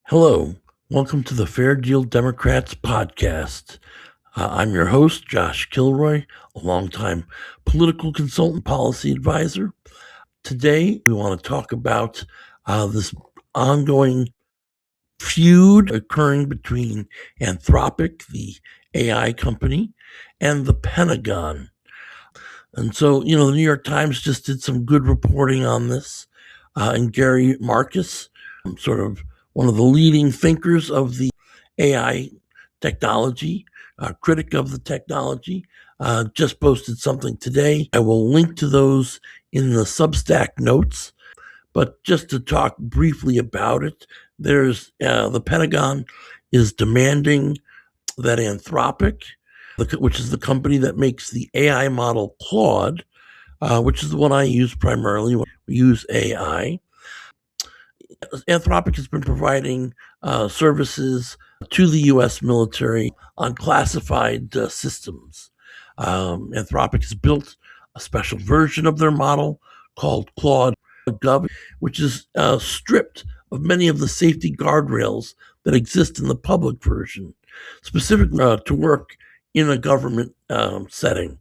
Hello, welcome to the Fair Deal Democrats podcast. I'm your host, Josh Kilroy, a longtime political consultant, policy advisor. Today, we want to talk about this ongoing feud occurring between Anthropic, the AI company, and the Pentagon. And so, the New York Times just did some good reporting on this. And Gary Marcus, sort of one of the leading thinkers of the AI technology, critic of the technology, just posted something today. I will link to those in the Substack notes. But just to talk briefly about it, there's the Pentagon is demanding that Anthropic, which is the company that makes the AI model Claude, which is the one I use primarily. We use AI. Anthropic has been providing services to the U.S. military on classified systems. Anthropic has built a special version of their model called Claude Gov, which is stripped of many of the safety guardrails that exist in the public version, specifically to work in a government setting.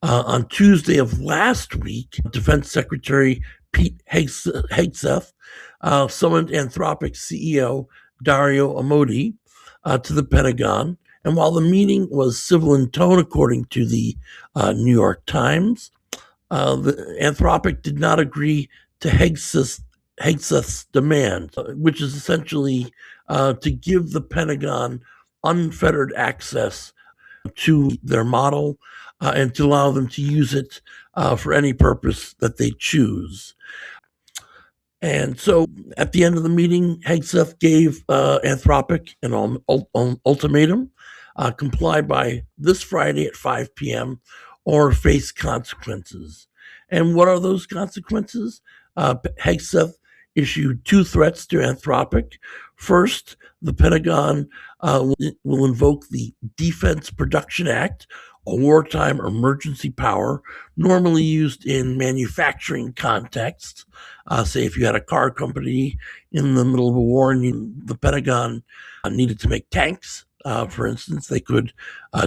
On Tuesday of last week, Defense Secretary Pete Hegseth summoned Anthropic CEO Dario Amodei to the Pentagon. And while the meeting was civil in tone, according to the New York Times, the Anthropic did not agree to Hegseth's demand, which is essentially to give the Pentagon unfettered access to their model and to allow them to use it for any purpose that they choose. And so at the end of the meeting, Hegseth gave Anthropic an ultimatum: comply by this Friday at 5 p.m. or face consequences. And what are those consequences? Hegseth issued two threats to Anthropic. First, the Pentagon will invoke the Defense Production Act, a wartime emergency power normally used in manufacturing contexts. Say if you had a car company in the middle of a war and the Pentagon needed to make tanks, for instance, they could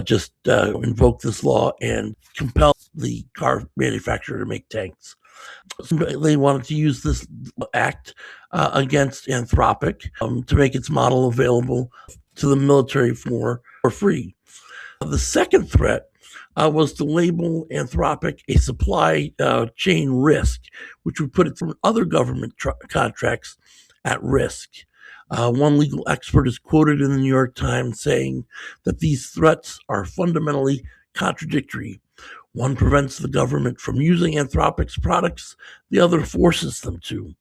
just invoke this law and compel the car manufacturer to make tanks. They wanted to use this act against Anthropic to make its model available to the military for free. The second threat was to label Anthropic a supply chain risk, which would put it from other government contracts at risk. One legal expert is quoted in the New York Times saying that these threats are fundamentally contradictory. One prevents the government from using Anthropic's products, the other forces them to.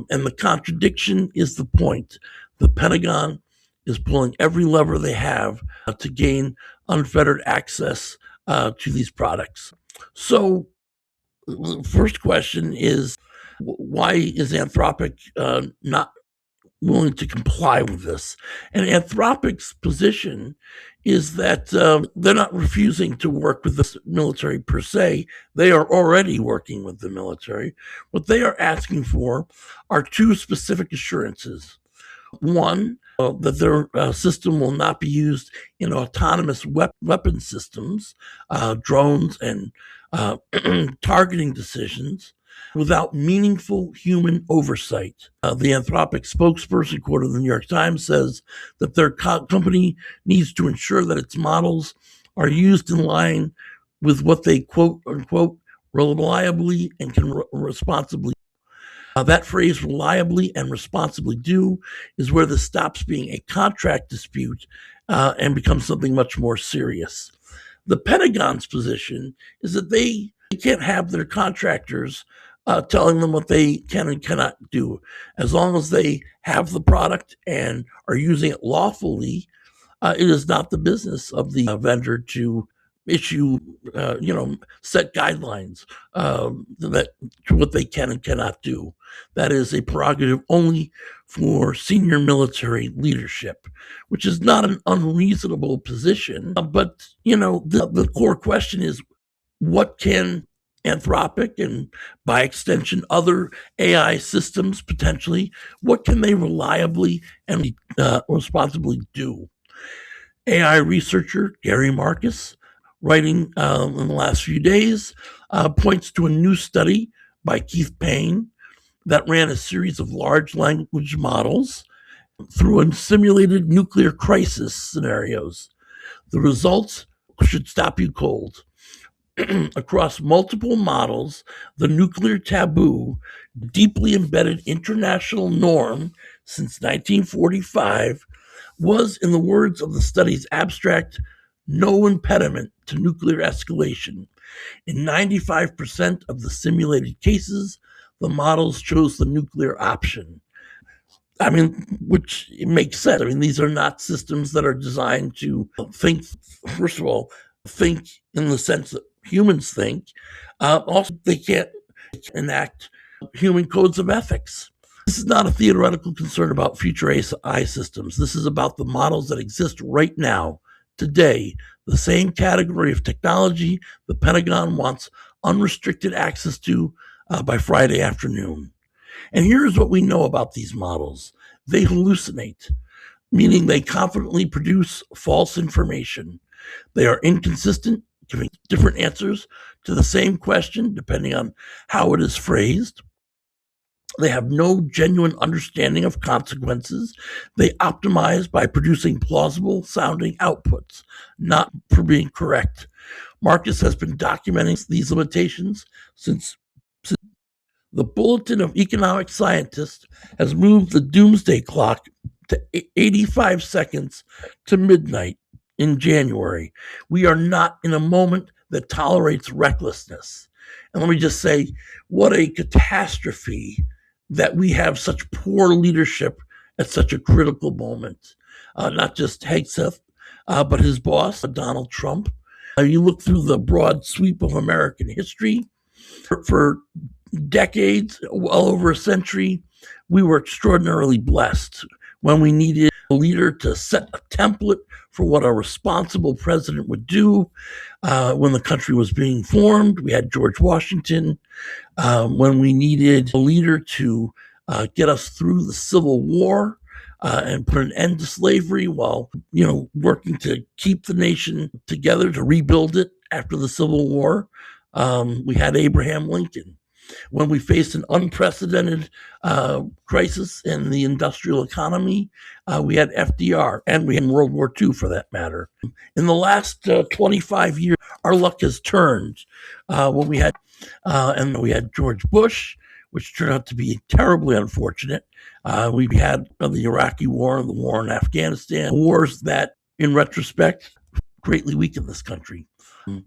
And the contradiction is the point. The Pentagon is pulling every lever they have to gain unfettered access to these products. So the first question is, why is Anthropic not willing to comply with this? And Anthropic's position is that they're not refusing to work with the military per se. They are already working with the military. What they are asking for are two specific assurances. One, that their system will not be used in autonomous weapon systems, drones, and targeting decisions without meaningful human oversight. The Anthropic spokesperson, quoted in the New York Times, says that their company needs to ensure that its models are used in line with what they quote unquote reliably and can responsibly. That phrase, reliably and responsibly do, is where this stops being a contract dispute and becomes something much more serious. The Pentagon's position is that they can't have their contractors telling them what they can and cannot do. As long as they have the product and are using it lawfully, it is not the business of the vendor to issue, set guidelines that to what they can and cannot do. That is a prerogative only for senior military leadership, which is not an unreasonable position. But the core question is, what can Anthropic and by extension other AI systems potentially, what can they reliably and responsibly do? AI researcher Gary Marcus, writing in the last few days, points to a new study by Keith Payne that ran a series of large language models through simulated nuclear crisis scenarios. The results should stop you cold. Across multiple models, the nuclear taboo, deeply embedded international norm since 1945, was, in the words of the study's abstract, no impediment to nuclear escalation. In 95% of the simulated cases, the models chose the nuclear option. I mean, which it makes sense. I mean, these are not systems that are designed to think, first of all, think in the sense that humans think. Also, they can't enact human codes of ethics. This is not a theoretical concern about future AI systems. This is about the models that exist right now, today, the same category of technology the Pentagon wants unrestricted access to by Friday afternoon. And here's what we know about these models: they hallucinate, meaning they confidently produce false information. They are inconsistent, giving different answers to the same question depending on how it is phrased. They have no genuine understanding of consequences. They optimize by producing plausible sounding outputs, not for being correct. Marcus has been documenting these limitations since the Bulletin of Economic Scientists has moved the doomsday clock to 85 seconds to midnight in January. We are not in a moment that tolerates recklessness. And let me just say, what a catastrophe that we have such poor leadership at such a critical moment. Not just Hegseth, but his boss, Donald Trump. You look through the broad sweep of American history, for decades, well over a century, we were extraordinarily blessed when we needed a leader to set a template for what a responsible president would do. When the country was being formed, we had George Washington. When we needed a leader to get us through the Civil War and put an end to slavery while, working to keep the nation together, to rebuild it after the Civil War, we had Abraham Lincoln. When we faced an unprecedented crisis in the industrial economy, we had FDR, and we had World War II for that matter. In the last 25 years, our luck has turned. When we had George Bush, which turned out to be terribly unfortunate. We had the Iraqi War, the war in Afghanistan, wars that, in retrospect, greatly weakened this country.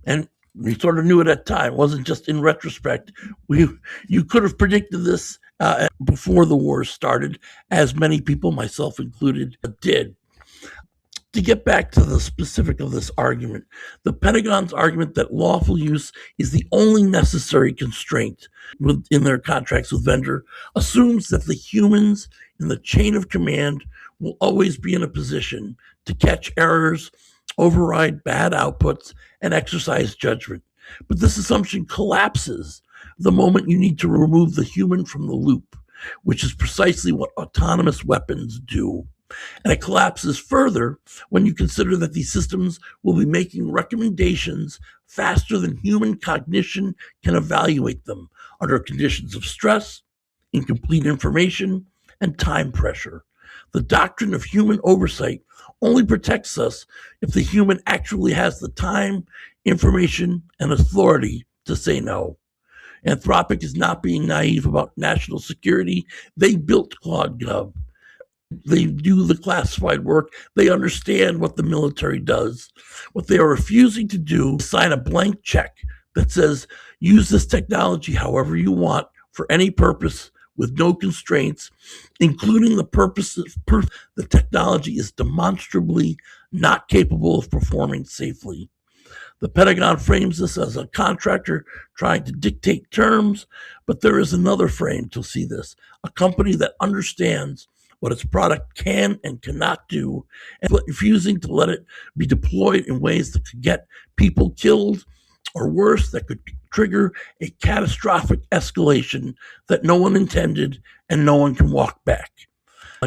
And we sort of knew it at the time. It wasn't just in retrospect. You could have predicted this before the war started, as many people, myself included, did. To get back to the specific of this argument, the Pentagon's argument that lawful use is the only necessary constraint in their contracts with vendor assumes that the humans in the chain of command will always be in a position to catch errors, override bad outputs, and exercise judgment. But this assumption collapses the moment you need to remove the human from the loop, which is precisely what autonomous weapons do. And it collapses further when you consider that these systems will be making recommendations faster than human cognition can evaluate them under conditions of stress, incomplete information, and time pressure. The doctrine of human oversight only protects us if the human actually has the time, information, and authority to say no. Anthropic is not being naive about national security. They built Claude Gov. They do the classified work. They understand what the military does. What they are refusing to do is sign a blank check that says, use this technology however you want for any purpose with no constraints, including the purpose the technology is demonstrably not capable of performing safely. The Pentagon frames this as a contractor trying to dictate terms, but there is another frame to see this: a company that understands what its product can and cannot do, and refusing to let it be deployed in ways that could get people killed or worse, that could trigger a catastrophic escalation that no one intended and no one can walk back.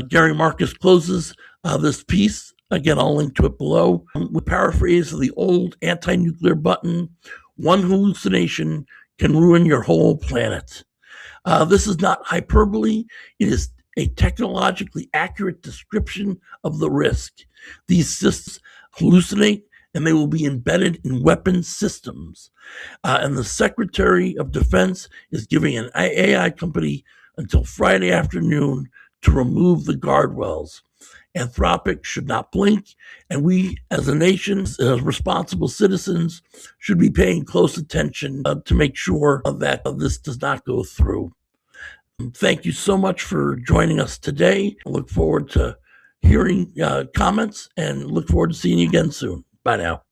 Gary Marcus closes this piece. Again, I'll link to it below. With paraphrase of the old anti-nuclear button, one hallucination can ruin your whole planet. This is not hyperbole. It is a technologically accurate description of the risk. These systems hallucinate, and they will be embedded in weapons systems. And the Secretary of Defense is giving an AI company until Friday afternoon to remove the guardrails. Anthropic should not blink, and we as a nation, as responsible citizens, should be paying close attention to make sure that this does not go through. Thank you so much for joining us today. I look forward to hearing comments and look forward to seeing you again soon. Bye now.